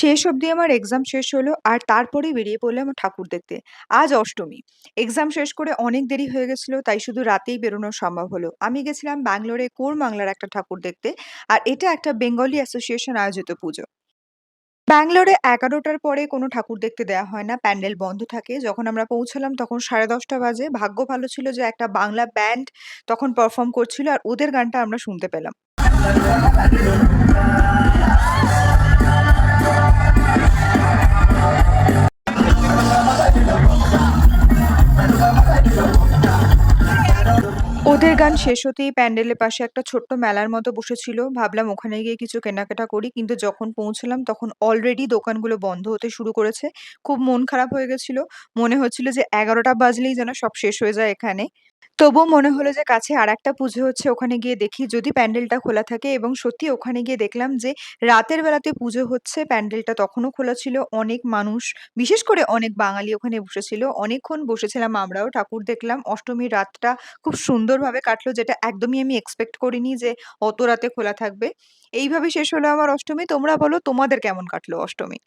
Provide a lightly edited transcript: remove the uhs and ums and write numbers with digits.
শেষ অবধি আমার এক্সাম শেষ হলো আর তারপরেই বেরিয়ে পড়লাম ঠাকুর দেখতে। আজ অষ্টমী। এক্সাম শেষ করে অনেক দেরি হয়ে গেছিল, তাই শুধু রাতেই বেরোনো সম্ভব হলো। আমি গেছিলাম ব্যাঙ্গালোরে কোরমাংলার একটা ঠাকুর দেখতে। আর এটা একটা বেঙ্গলি অ্যাসোসিয়েশন আয়োজিত পুজো। ব্যাঙ্গালোরে ১১টার পরে কোনো ঠাকুর দেখতে দেয়া হয় না, প্যান্ডেল বন্ধ থাকে। যখন আমরা পৌঁছালাম তখন ১০:৩০ বাজে। ভাগ্য ভালো ছিল যে একটা বাংলা ব্যান্ড তখন পারফর্ম করছিল আর ওদের গানটা আমরা শুনতে পেলাম। ওদের গান শেষ হতেই প্যান্ডেলের পাশে একটা ছোট্ট মেলার মতো বসেছিল। ভাবলাম ওখানে গিয়ে কিছু কেনাকাটা করি। কিন্তু যখন পৌঁছলাম তখন অলরেডি দোকানগুলো বন্ধ হতে শুরু করেছে। খুব মন খারাপ হয়ে গেছিল। মনে হচ্ছিল যে ১১টা বাজলেই যেন সব শেষ হয়ে যায় এখানে। তবুও মনে হলো যে কাছে আরেকটা পুজো হচ্ছে, ওখানে গিয়ে দেখি যদি প্যান্ডেলটা খোলা থাকে। এবং সত্যি ওখানে গিয়ে দেখলাম যে রাতের বেলাতে পুজো হচ্ছে, প্যান্ডেলটা তখনও খোলা ছিল। অনেক মানুষ, বিশেষ করে অনেক বাঙালি ওখানে বসেছিল। অনেকক্ষণ বসেছিলাম আমরাও, ঠাকুর দেখলাম। অষ্টমীর রাতটা খুব সুন্দরভাবে কাটলো, যেটা একদমই আমি এক্সপেক্ট করিনি যে অত রাতে খোলা থাকবে। এইভাবে শেষ হলো আমার অষ্টমী। তোমরা বলো তোমাদের কেমন কাটলো অষ্টমী?